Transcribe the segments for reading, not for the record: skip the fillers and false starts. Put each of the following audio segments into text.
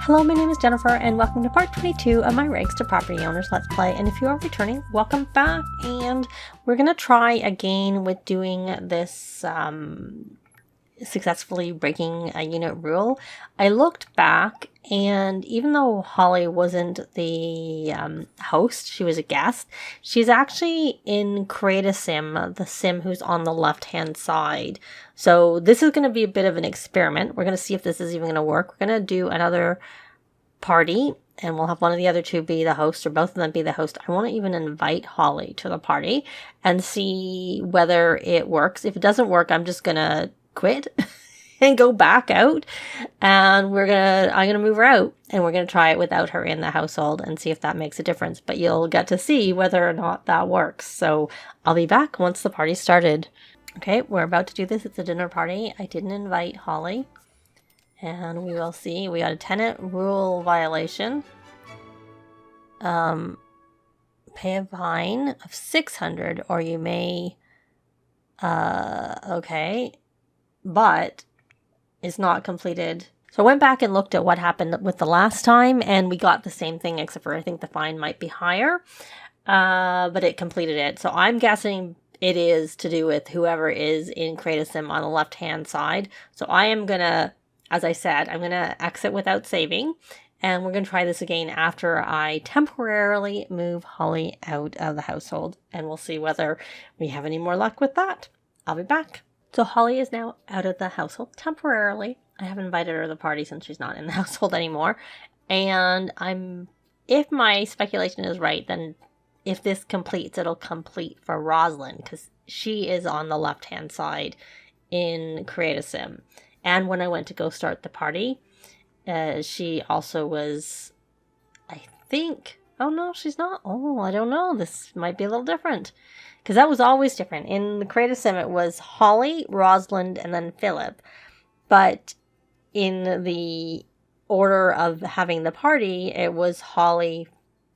Hello, my name is Jennifer and welcome to part 22 of my Rags to Property Owners Let's Play. And if you are returning, welcome back. And we're going to try again with doing this successfully breaking a unit rule. I looked back and even though Holly wasn't the host, she was a guest, she's actually in Create a Sim, the sim who's on the left hand side. So this is going to be a bit of an experiment. We're going to see if this is even going to work. We're going to do another party and we'll have one of the other two be the host or both of them be the host. I want to even invite Holly to the party and see whether it works. If it doesn't work, I'm just going to quit and go back out and I'm gonna move her out and we're gonna try it without her in the household and see if that makes a difference, but you'll get to see whether or not that works. So I'll be back once the party started. Okay, we're about to do this. It's a dinner party. I didn't invite Holly and we will see. We got a tenant rule violation. Pay a fine of 600 or you may okay, but it's not completed. So I went back and looked at what happened with the last time and we got the same thing except for I think the fine might be higher, but it completed it. So I'm guessing it is to do with whoever is in Create a Sim on the left hand side. So I am gonna, as I said, I'm gonna exit without saving and we're gonna try this again after I temporarily move Holly out of the household and we'll see whether we have any more luck with that. I'll be back. So Holly is now out of the household temporarily. I haven't invited her to the party since she's not in the household anymore. And if my speculation is right, then if this completes, it'll complete for Rosalind because she is on the left-hand side in Create a Sim. And when I went to go start the party, she also was, I think, oh no, she's not. Oh, I don't know. This might be a little different. Because that was always different. In the Create a Sim, it was Holly, Rosalind, and then Phillip. But in the order of having the party, it was Holly,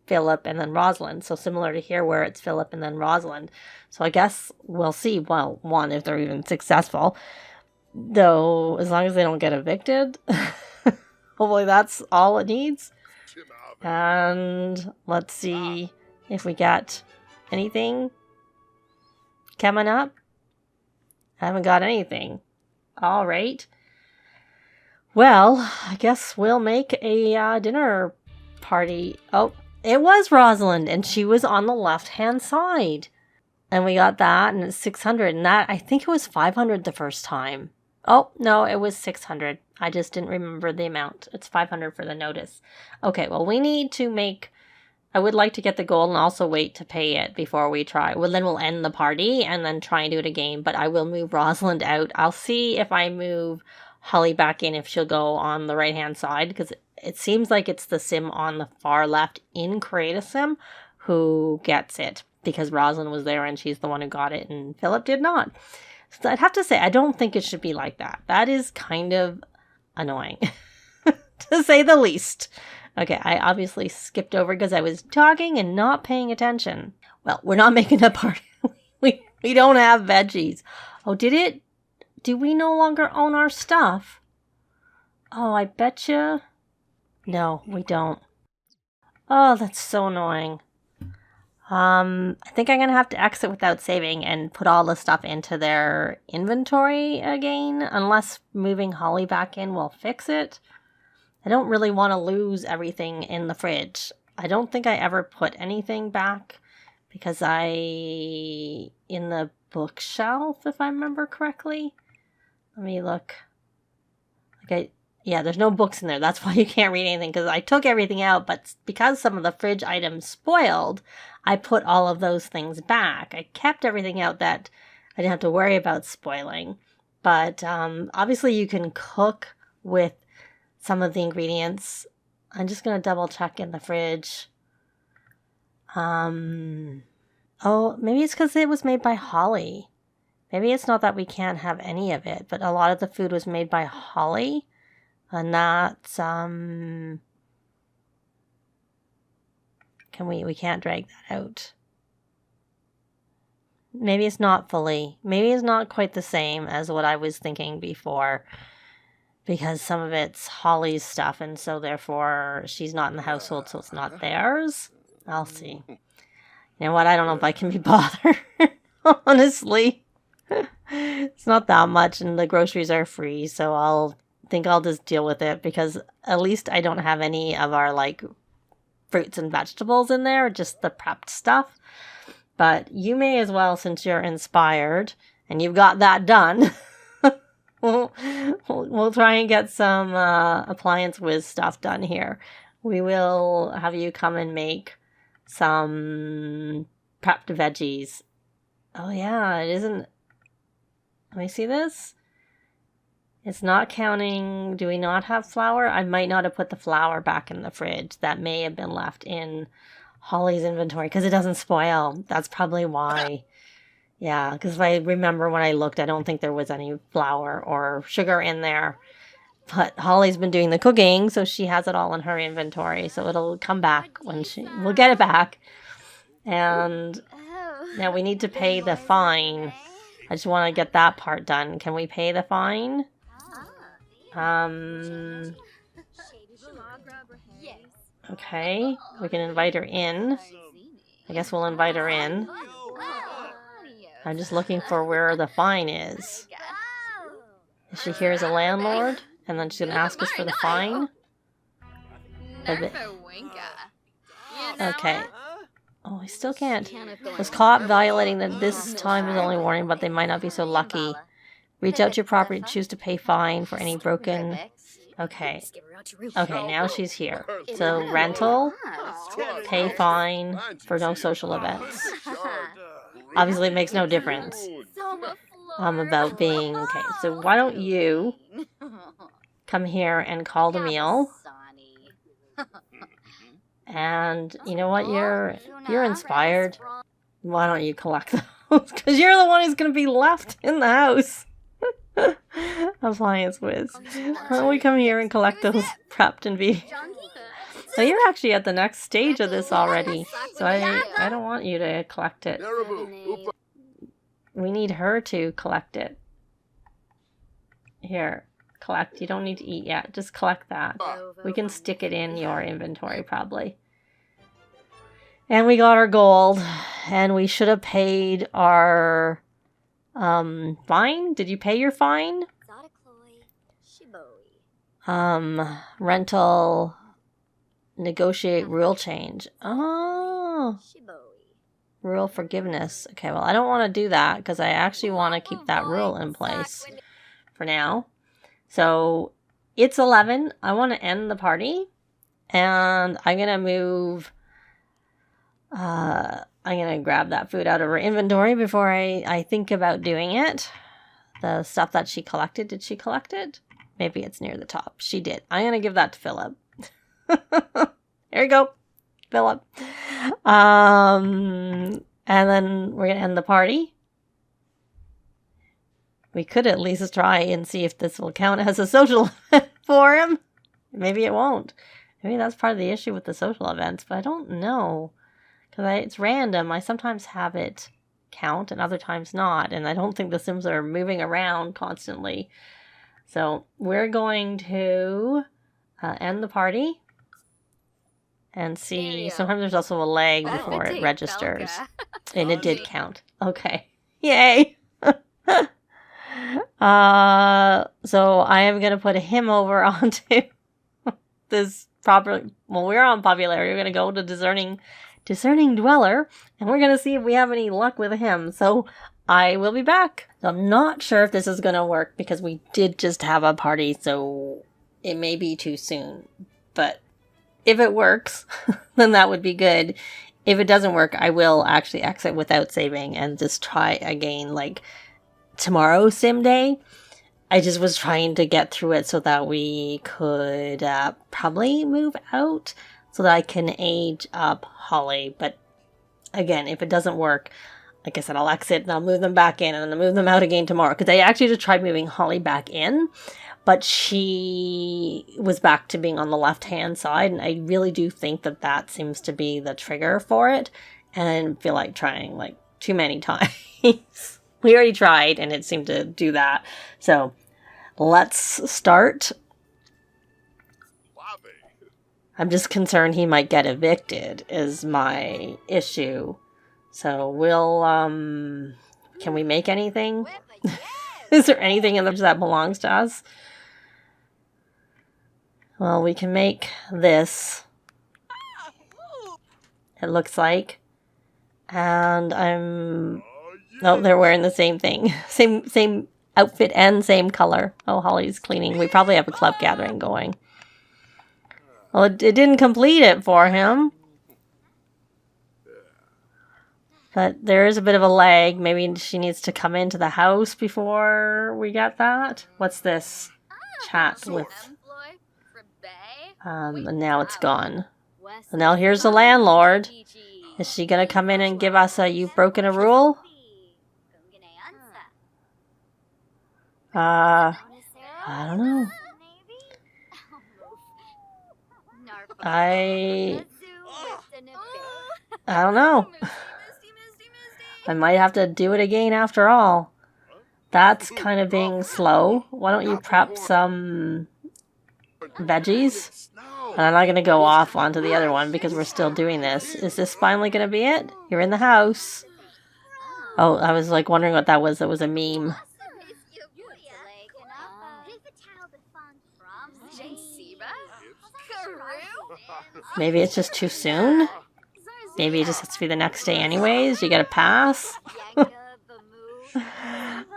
Phillip, and then Rosalind. So similar to here where it's Phillip and then Rosalind. So I guess we'll see, well, one, if they're even successful. Though, as long as they don't get evicted. Hopefully that's all it needs. And let's see if we got anything coming up. I haven't got anything. All right. Well, I guess we'll make a dinner party. Oh, it was Rosalind, and she was on the left-hand side. And we got that, and it's 600. And that, I think it was 500 the first time. Oh, no, it was 600. I just didn't remember the amount. It's 500 for the notice. Okay, well, we need to make... I would like to get the gold and also wait to pay it before we try. Well, then we'll end the party and then try and do it again. But I will move Rosalind out. I'll see if I move Holly back in, if she'll go on the right-hand side. Because it seems like it's the sim on the far left in Create a Sim who gets it. Because Rosalind was there and she's the one who got it and Phillip did not. So I'd have to say, I don't think it should be like that. That is kind of annoying, to say the least. Okay, I obviously skipped over because I was talking and not paying attention. Well, we're not making a party. we don't have veggies. Oh, do we no longer own our stuff? Oh, I betcha. No, we don't. Oh, that's so annoying. I think I'm going to have to exit without saving and put all the stuff into their inventory again, unless moving Holly back in will fix it. I don't really want to lose everything in the fridge. I don't think I ever put anything back because in the bookshelf, if I remember correctly. Let me look. Okay, yeah, there's no books in there. That's why you can't read anything because I took everything out, but because some of the fridge items spoiled, I put all of those things back. I kept everything out that I didn't have to worry about spoiling. But obviously you can cook with some of the ingredients. I'm just going to double check in the fridge. Oh, maybe it's because it was made by Holly. Maybe it's not that we can't have any of it, but a lot of the food was made by Holly. And that's, we can't drag that out. Maybe it's not fully. Maybe it's not quite the same as what I was thinking before. because some of it's Holly's stuff, and so therefore she's not in the household, so it's not theirs. I'll see. You know what? I don't know if I can be bothered. Honestly. It's not that much, and the groceries are free, so I'll just deal with it, because at least I don't have any of our, like, fruits and vegetables in there, just the prepped stuff. But you may as well, since you're inspired, and you've got that done, we'll try and get some Appliance Whiz stuff done here. We will have you come and make some prepped veggies. Oh yeah, it isn't... Let me see this. It's not counting... Do we not have flour? I might not have put the flour back in the fridge. That may have been left in Holly's inventory because it doesn't spoil. That's probably why. Yeah, because if I remember when I looked, I don't think there was any flour or sugar in there. But Holly's been doing the cooking, so she has it all in her inventory. So it'll come back when we'll get it back. And now we need to pay the fine. I just want to get that part done. Can we pay the fine? Okay, we can invite her in. I guess we'll invite her in. I'm just looking for where the fine is. Is she here as a landlord? And then she's going to ask us for the fine? Okay. Oh, I still can't. Was caught violating that this time is only warning, but they might not be so lucky. Reach out to your property, choose to pay fine for any broken... Okay. Okay, now she's here. So, rental, pay fine for no social events. Obviously, it makes no difference. About being... Okay, so why don't you come here and call the meal? And you know what? You're inspired. Why don't you collect those? Because you're the one who's going to be left in the house. Appliance Whiz. Why don't we come here and collect those prepped and be... So you're actually at the next stage of this already. So I don't want you to collect it. We need her to collect it. Here. Collect. You don't need to eat yet. Just collect that. We can stick it in your inventory probably. And we got our gold. And we should have paid our fine. Did you pay your fine? Rental. Negotiate rule change. Oh. Rule forgiveness. Okay, well I don't want to do that because I actually want to keep that rule in place for now. So, it's 11. I want to end the party. And I'm going to move... I'm going to grab that food out of her inventory before I think about doing it. The stuff that she collected. Did she collect it? Maybe it's near the top. She did. I'm going to give that to Philip. There you go. Philip. And then we're going to end the party. We could at least try and see if this will count as a social event for him. Maybe it won't. Maybe that's part of the issue with the social events, but I don't know. Because it's random. I sometimes have it count and other times not. And I don't think the Sims are moving around constantly. So we're going to end the party. And see. Sometimes there's also a lag before it registers. And it did count. Okay. Yay! So I am going to put him over onto this proper... Well, we're on popularity. We're going to go to discerning dweller, and we're going to see if we have any luck with him. So I will be back. So I'm not sure if this is going to work because we did just have a party, so it may be too soon. But if it works, then that would be good. If it doesn't work, I will actually exit without saving and just try again, like... tomorrow sim day. I just was trying to get through it so that we could probably move out so that I can age up Holly. But again, if it doesn't work, like I said, I'll exit and I'll move them back in and then I'll move them out again tomorrow. Because I actually just tried moving Holly back in, but she was back to being on the left-hand side. And I really do think that that seems to be the trigger for it. And I feel like trying like too many times. We already tried, and it seemed to do that. So, let's start. I'm just concerned he might get evicted is my issue. So we'll, can we make anything? Is there anything in the that belongs to us? Well, we can make this. It looks like. And oh, they're wearing the same thing. Same outfit and same color. Oh, Holly's cleaning. We probably have a club gathering going. Well, it didn't complete it for him. But there is a bit of a lag. Maybe she needs to come into the house before we get that. What's this? Chat with... and now it's gone. And now here's the landlord. Is she going to come in and give us a you've broken a rule? I don't know. I don't know. I might have to do it again after all. That's kind of being slow. Why don't you prep some veggies? And I'm not going to go off onto the other one because we're still doing this. Is this finally going to be it? You're in the house. Oh, I was like wondering what that was. That was a meme. Maybe it's just too soon? Maybe it just has to be the next day anyways? You get a pass?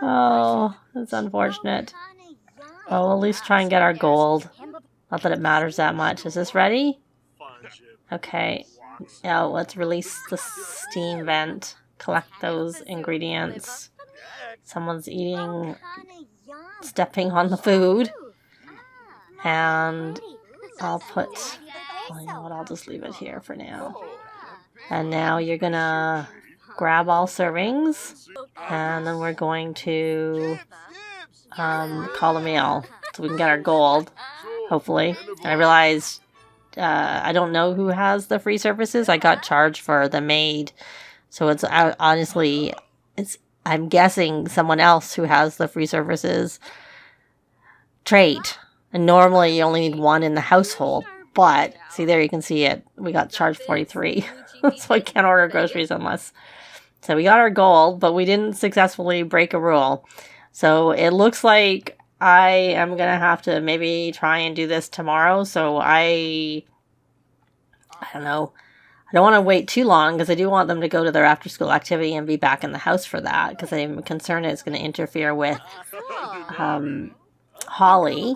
Oh, that's unfortunate. Oh, we'll at least try and get our gold. Not that it matters that much. Is this ready? Okay. Yeah, let's release the steam vent. Collect those ingredients. Someone's eating, stepping on the food. And I'll put... Well, you know what, I'll just leave it here for now. And now you're gonna grab all servings. And then we're going to call a meal. So we can get our gold, hopefully. And I realized I don't know who has the free services. I got charged for the maid. So it's honestly, I'm guessing someone else who has the free services trade. And normally you only need one in the household. But, see there you can see it. We got charged 43. So I can't order groceries unless... So we got our gold, but we didn't successfully break a rule. So it looks like I am going to have to maybe try and do this tomorrow. So I don't know. I don't want to wait too long because I do want them to go to their after-school activity and be back in the house for that. Because I'm concerned it's going to interfere with Holly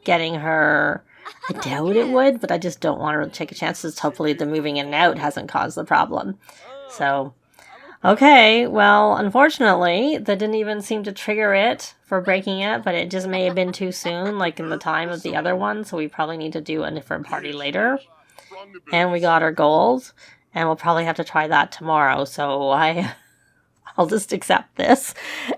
getting her... I doubt it would, but I just don't want to take a chance. Hopefully the moving in and out hasn't caused the problem. So, okay, well, unfortunately, that didn't even seem to trigger it for breaking it, but it just may have been too soon, like in the time of the other one, so we probably need to do a different party later. And we got our gold, and we'll probably have to try that tomorrow, so I'll just accept this,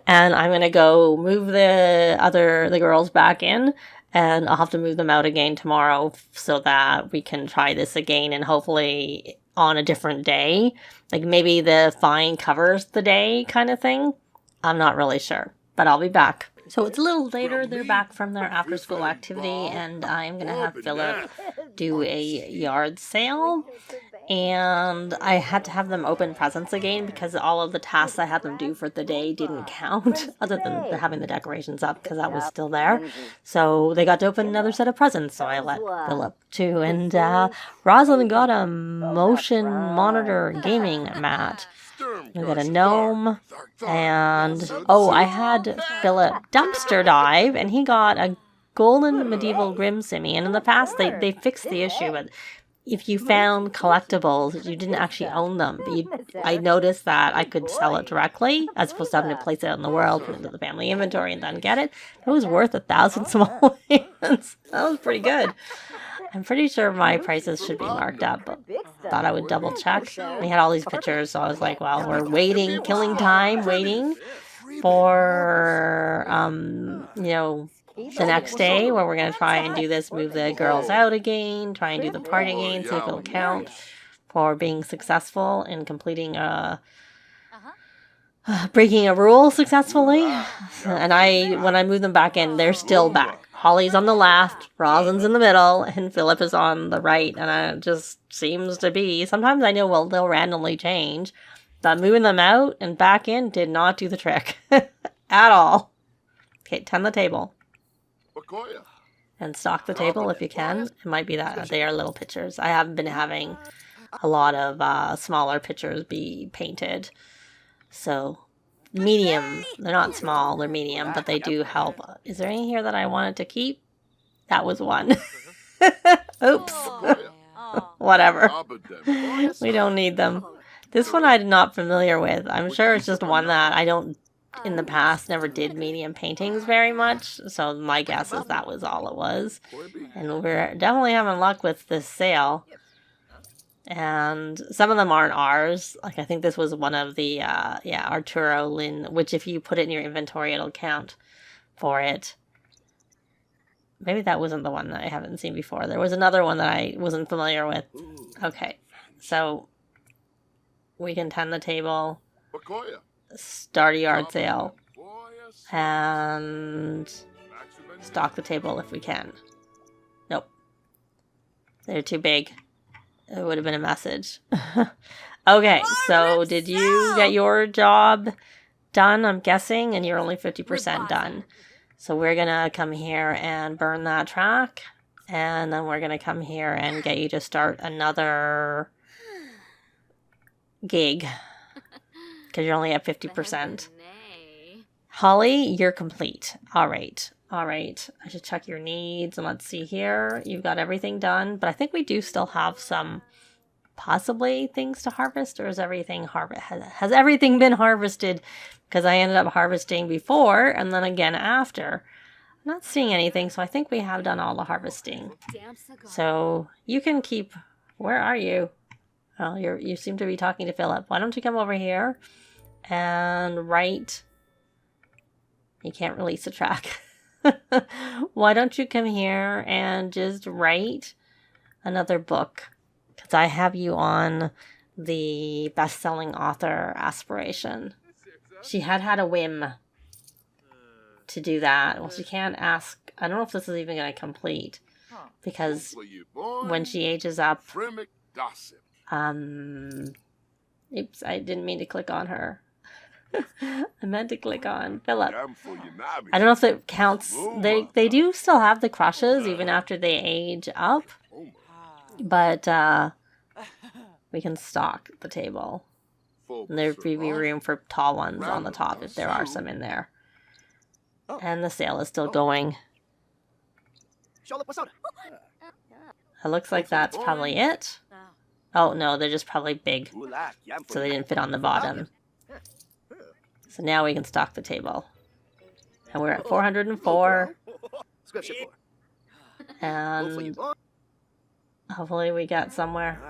and I'm going to go move the girls back in, and I'll have to move them out again tomorrow so that we can try this again and hopefully on a different day. Like maybe the fine covers the day kind of thing. I'm not really sure, but I'll be back. So it's a little later. They're back from their after school activity and I'm going to have Phillip do a yard sale. And I had to have them open presents again because all of the tasks I had them do for the day didn't count, other than having the decorations up because that was still there. So they got to open another set of presents, so I let Phillip too. And Rosalind got a motion monitor gaming mat. We got a gnome, and I had Phillip dumpster dive, and he got a golden medieval Grim Simmy. And in the past, they fixed the issue, but if you found collectibles, you didn't actually own them. I noticed that I could sell it directly, as opposed to having to place it out in the world, put it into the family inventory, and then get it. It was worth 1,000 small hands. That was pretty good. I'm pretty sure my prices should be marked up, but thought I would double check. We had all these pictures, so I was like, well, we're waiting, killing time, waiting for, the next day where we're going to try and do this, move the girls out again, try and do the party again, see if it'll count for being successful in completing a breaking a rule successfully. And when I move them back in, they're still back. Holly's on the left, Rosalind's in the middle, and Phillip is on the right. And it just seems to be. Sometimes I know they'll randomly change. But moving them out and back in did not do the trick at all. Okay, tend the table. And stock the table if you can. It might be that they are little pictures. I haven't been having a lot of smaller pictures be painted. So, medium. They're not small, they're medium, but they do help. Is there any here that I wanted to keep? That was one. Oops. Whatever. We don't need them. This one I'm not familiar with. I'm sure it's just one that I don't, in the past, never did medium paintings very much. So my guess is that was all it was. And we're definitely having luck with this sale. And some of them aren't ours. Like I think this was one of the, Arturo Lin, which if you put it in your inventory, it'll count for it. Maybe that wasn't the one that I haven't seen before. There was another one that I wasn't familiar with. Okay, so we can tend the table, start a yard sale, and stock the table if we can. Nope. They're too big. It would have been a message. Okay, so did you get your job done, I'm guessing? And you're only 50% done. So we're going to come here and burn that track. And then we're going to come here and get you to start another gig. Because you're only at 50%. Holly, you're complete. All right. I should check your needs. And let's see here. You've got everything done. But I think we do still have some possibly things to harvest. Or is everything has everything been harvested? Because I ended up harvesting before and then again after. I'm not seeing anything. So I think we have done all the harvesting. So you can keep... Where are you? Well, you seem to be talking to Phillip. Why don't you come over here and write... You can't release the track. Why don't you come here and just write another book? Because I have you on the best-selling author aspiration. She had a whim to do that. Well, she can't ask... I don't know if this is even going to complete. Because when she ages up... Oops, I didn't mean to click on her. I meant to click on Phillip. I don't know if it counts. They do still have the crushes even after they age up. But we can stock the table. And there'd be room for tall ones on the top if there are some in there. And the sale is still going. It looks like that's probably it. Oh no, they're just probably big. So they didn't fit on the bottom. So now we can stock the table. And we're at 404. And hopefully we got somewhere.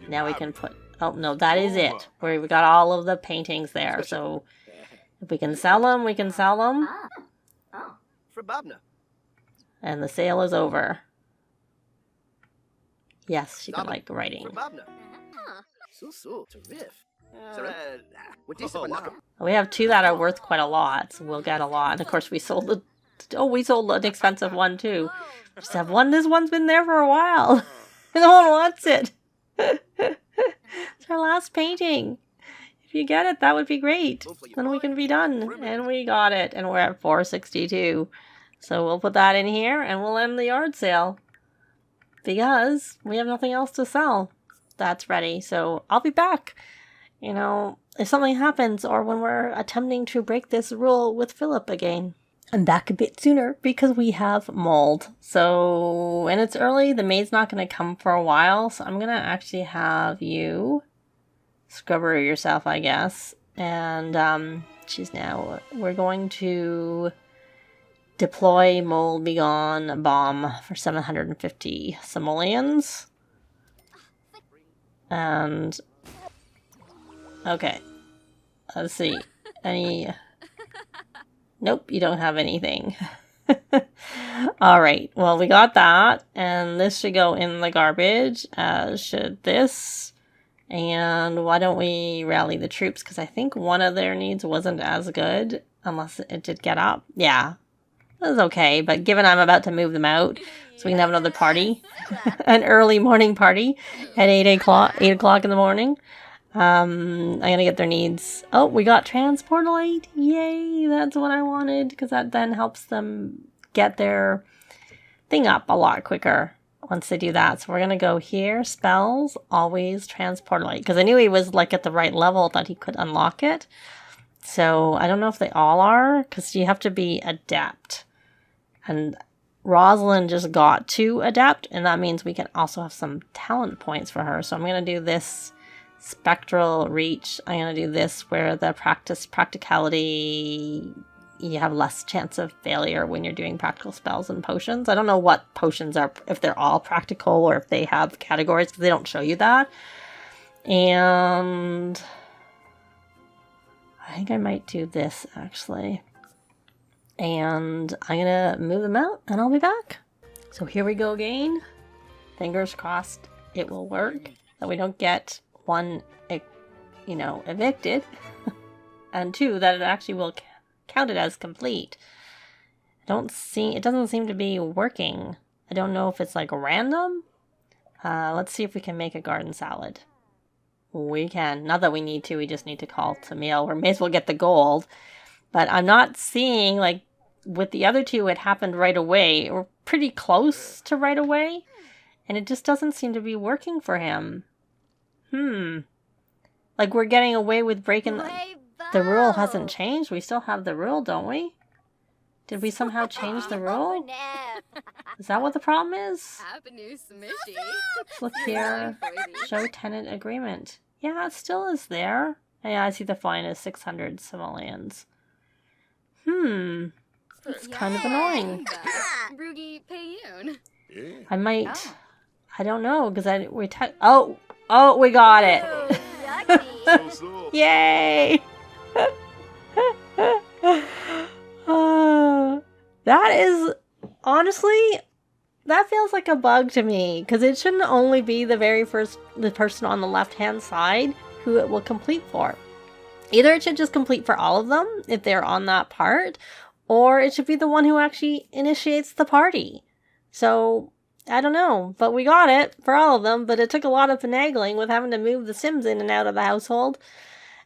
Now we can put... Oh, no, that is it. We got all of the paintings there. So if we can sell them, we can sell them. And the sale is over. Yes, she can like writing. We have two that are worth quite a lot, so we'll get a lot. And of course, we sold an expensive one too. We just have one. This one's been there for a while. No one wants it. It's our last painting. If you get it, that would be great. Then we can be done. And we got it, and we're at 462. So we'll put that in here, and we'll end the yard sale because we have nothing else to sell. That's ready. So I'll be back. You know, if something happens or when we're attempting to break this rule with Phillip again. I'm back a bit sooner because we have mold. So, and it's early. The maid's not going to come for a while. So I'm going to actually have you scrubber yourself, I guess. And we're going to deploy Mold Begone bomb for 750 simoleons. And... Okay. Let's see. Nope, you don't have anything. Alright, well, we got that. And this should go in the garbage, as should this. And why don't we rally the troops? Because I think one of their needs wasn't as good, unless it did get up. Yeah, it was okay. But given I'm about to move them out, so we can have another party, an early morning party at 8 o'clock in the morning. I'm gonna get their needs. Oh, we got transport light. Yay, that's what I wanted, because that then helps them get their thing up a lot quicker once they do that. So we're gonna go here, spells, always transport light, because I knew he was like at the right level that he could unlock it. So I don't know if they all are, because you have to be adept. And Rosalind just got to adept, and that means we can also have some talent points for her. So I'm gonna do this spectral reach. I'm going to do this where the practicality, you have less chance of failure when you're doing practical spells and potions. I don't know what potions are, if they're all practical or if they have categories, because they don't show you that. And I think I might do this actually. And I'm going to move them out and I'll be back. So here we go again. Fingers crossed it will work, that we don't get one, evicted, and two, that it actually will count it as complete. It doesn't seem to be working. I don't know if it's like random. Let's see if we can make a garden salad. We can. Not that we need to, we just need to call to meal. We may as well get the gold. But I'm not seeing, like, with the other two, it happened right away. We're pretty close to right away. And it just doesn't seem to be working for him. Like, we're getting away with breaking the rule hasn't changed. We still have the rule, don't we? Did we somehow change the rule? Is that what the problem is? Let's look here. Show tenant agreement. Yeah, it still is there. Yeah, I see the fine is 600 simoleons. It's kind of annoying. I might... I don't know, because Oh, we got it. Yay. That is, honestly, that feels like a bug to me, because it shouldn't only be the person on the left-hand side who it will complete for. Either it should just complete for all of them if they're on that part, or it should be the one who actually initiates the party. So... I don't know, but we got it for all of them, but it took a lot of finagling with having to move the Sims in and out of the household.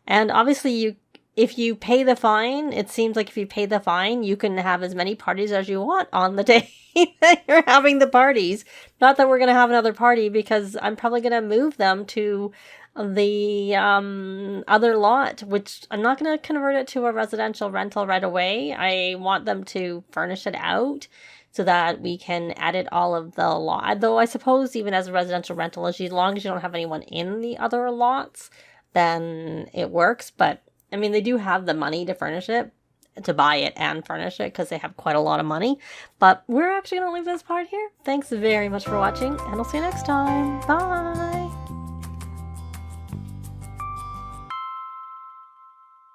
And obviously, if you pay the fine, it seems like if you pay the fine, you can have as many parties as you want on the day that you're having the parties. Not that we're going to have another party, because I'm probably going to move them to the other lot, which I'm not going to convert it to a residential rental right away. I want them to furnish it out, so that we can edit all of the lot. Though I suppose even as a residential rental, as long as you don't have anyone in the other lots, then it works. But, I mean, they do have the money to furnish it, to buy it and furnish it, because they have quite a lot of money. But we're actually going to leave this part here. Thanks very much for watching, and I'll see you next time. Bye!